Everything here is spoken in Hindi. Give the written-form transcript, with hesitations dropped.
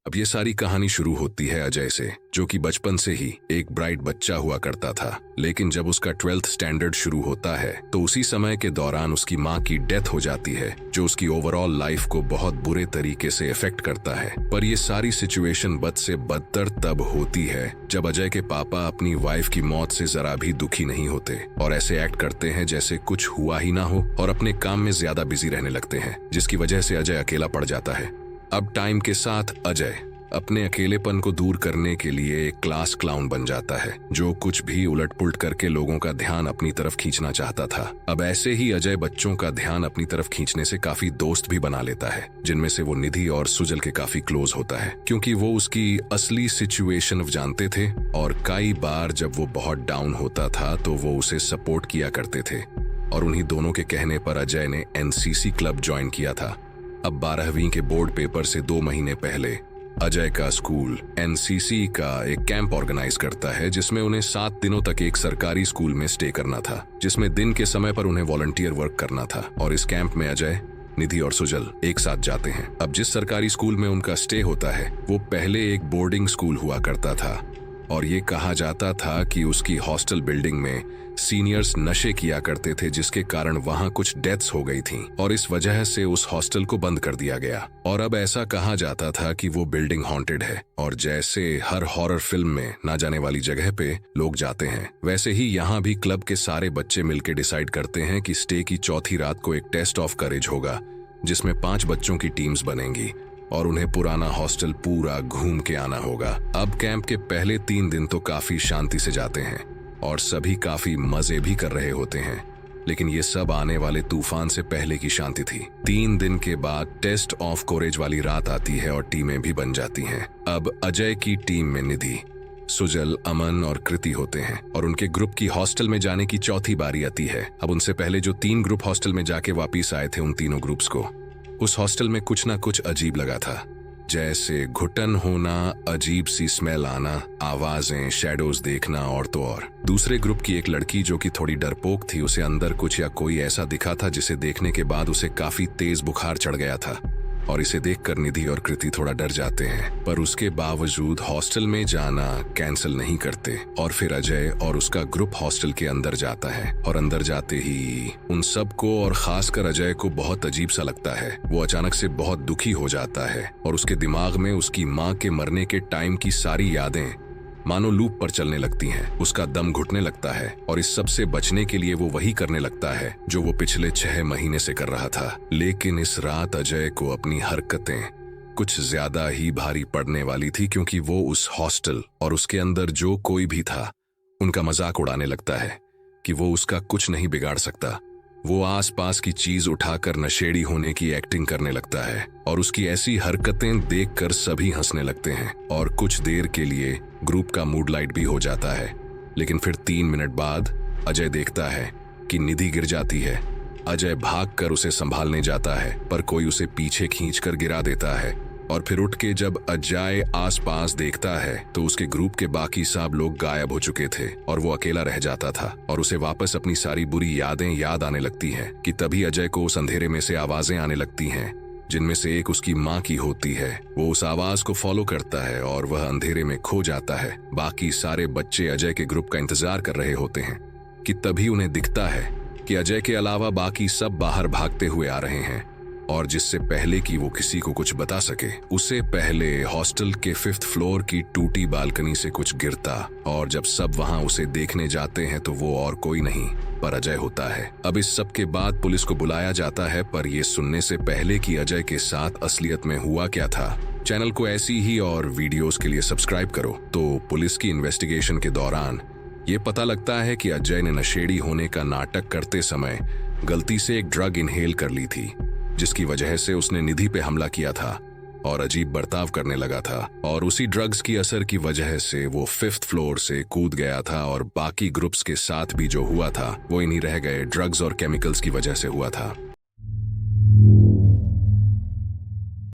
अब ये सारी कहानी शुरू होती है अजय से, जो कि बचपन से ही एक ब्राइट बच्चा हुआ करता था। लेकिन जब उसका 12th स्टैंडर्ड शुरू होता है तो उसी समय के दौरान उसकी माँ की डेथ हो जाती है, जो उसकी ओवरऑल लाइफ को बहुत बुरे तरीके से इफेक्ट करता है। पर ये सारी सिचुएशन बद से बदतर तब होती है जब अजय के पापा अपनी वाइफ की मौत से जरा भी दुखी नहीं होते और ऐसे एक्ट करते हैं जैसे कुछ हुआ ही ना हो और अपने काम में ज्यादा बिजी रहने लगते हैं, जिसकी वजह से अजय अकेला पड़ जाता है। अब टाइम के साथ अजय अपने अकेलेपन को दूर करने के लिए एक क्लास क्लाउन बन जाता है, जो कुछ भी उलट पुलट करके लोगों का ध्यान अपनी तरफ खींचना चाहता था। अब ऐसे ही अजय बच्चों का ध्यान अपनी तरफ खींचने से काफी दोस्त भी बना लेता है, जिनमें से वो निधि और सुजल के काफी क्लोज होता है, क्योंकि वो उसकी असली सिचुएशन जानते थे और कई बार जब वो बहुत डाउन होता था तो वो उसे सपोर्ट किया करते थे। और उन्हीं दोनों के कहने पर अजय ने एनसीसी क्लब ज्वाइन किया था। अब 12वीं के बोर्ड पेपर से 2 महीने पहले अजय का स्कूल एनसीसी का एक कैंप ऑर्गेनाइज करता है, जिसमें उन्हें 7 दिनों तक एक सरकारी स्कूल में स्टे करना था, जिसमें दिन के समय पर उन्हें वॉलंटियर वर्क करना था। और इस कैंप में अजय, निधि और सुजल एक साथ जाते हैं। अब जिस सरकारी स्कूल में उनका स्टे होता है वो पहले एक बोर्डिंग स्कूल हुआ करता था और ये कहा जाता था कि उसकी हॉस्टल बिल्डिंग में सीनियर्स नशे किया करते थे, जिसके कारण वहां कुछ डेथ्स हो गई थीं और इस वजह से उस हॉस्टल को बंद कर दिया गया। और अब ऐसा कहा जाता था कि वो बिल्डिंग हॉन्टेड है और जैसे हर हॉरर फिल्म में ना जाने वाली जगह पे लोग जाते हैं, वैसे ही यहाँ भी क्लब के सारे बच्चे मिलकर डिसाइड करते हैं कि स्टे की चौथी रात को एक टेस्ट ऑफ करेज होगा, जिसमें 5 बच्चों की टीम्स बनेंगी और उन्हें पुराना हॉस्टल पूरा घूम के आना होगा। अब कैंप के पहले 3 दिन तो काफी शांति से जाते हैं और सभी काफी मजे भी कर रहे होते हैं, लेकिन ये सब आने वाले तूफान से पहले की शांति थी। 3 दिन के बाद टेस्ट ऑफ कोरेज वाली रात आती है और टीमें भी बन जाती हैं। अब अजय की टीम में निधि, सुजल, अमन और कृति होते हैं और उनके ग्रुप की हॉस्टल में जाने की चौथी बारी आती है। अब उनसे पहले जो 3 ग्रुप हॉस्टल में जाके वापिस आए थे, उन तीनों ग्रुप्स को उस हॉस्टल में कुछ ना कुछ अजीब लगा था, जैसे घुटन होना, अजीब सी स्मेल आना, आवाजें, शैडोज देखना और तो और। दूसरे ग्रुप की एक लड़की जो कि थोड़ी डरपोक थी, उसे अंदर कुछ या कोई ऐसा दिखा था जिसे देखने के बाद उसे काफी तेज बुखार चढ़ गया था और इसे देखकर निधि और कृति थोड़ा डर जाते हैं, पर उसके बावजूद हॉस्टल में जाना कैंसिल नहीं करते। और फिर अजय और उसका ग्रुप हॉस्टल के अंदर जाता है और अंदर जाते ही उन सबको और खासकर अजय को बहुत अजीब सा लगता है। वो अचानक से बहुत दुखी हो जाता है और उसके दिमाग में उसकी माँ के मरने के टाइम की सारी यादें मानो लूप पर चलने लगती हैं। उसका दम घुटने लगता है और इस सब से बचने के लिए वो वही करने लगता है जो वो पिछले 6 महीने से कर रहा था। लेकिन इस रात अजय को अपनी हरकतें कुछ ज्यादा ही भारी पड़ने वाली थी, क्योंकि वो उस हॉस्टल और उसके अंदर जो कोई भी था उनका मजाक उड़ाने लगता है कि वो उसका कुछ नहीं बिगाड़ सकता। वो आसपास की चीज उठाकर नशेड़ी होने की एक्टिंग करने लगता है और उसकी ऐसी हरकतें देखकर सभी हंसने लगते हैं और कुछ देर के लिए ग्रुप का मूड लाइट भी हो जाता है। लेकिन फिर 3 मिनट बाद अजय देखता है कि निधि गिर जाती है। अजय भागकर उसे संभालने जाता है, पर कोई उसे पीछे खींचकर गिरा देता है और फिर उठ के जब अजय आसपास देखता है तो उसके ग्रुप के बाकी सब लोग गायब हो चुके थे और वो अकेला रह जाता था और उसे वापस अपनी सारी बुरी यादें याद आने लगती हैं कि तभी अजय को उस अंधेरे में से आवाजें आने लगती हैं, जिनमें से एक उसकी माँ की होती है। वो उस आवाज को फॉलो करता है और वह अंधेरे में खो जाता है। बाकी सारे बच्चे अजय के ग्रुप का इंतजार कर रहे होते हैं कि तभी उन्हें दिखता है कि अजय के अलावा बाकी सब बाहर भागते हुए आ रहे हैं और जिससे पहले कि वो किसी को कुछ बता सके, उसे पहले हॉस्टल के 5th फ्लोर की टूटी बालकनी से कुछ गिरता और जब सब वहां उसे देखने जाते हैं तो वो और कोई नहीं पर अजय होता है। अब इस सब के बाद पुलिस को बुलाया जाता है, पर ये सुनने से पहले कि अजय के साथ असलियत में हुआ क्या था, चैनल को ऐसी ही और वीडियोस के लिए सब्सक्राइब करो। तो पुलिस की इन्वेस्टिगेशन के दौरान ये पता लगता है कि अजय ने नशेड़ी होने का नाटक करते समय गलती से एक ड्रग इनहेल कर ली थी, जिसकी वजह से उसने निधि पे हमला किया था और अजीब बर्ताव करने लगा था और उसी ड्रग्स की असर की वजह से वो 5th फ्लोर से कूद गया था और बाकी ग्रुप्स के साथ भी जो हुआ था वो इन्हीं रह गए ड्रग्स और केमिकल्स की वजह से हुआ था।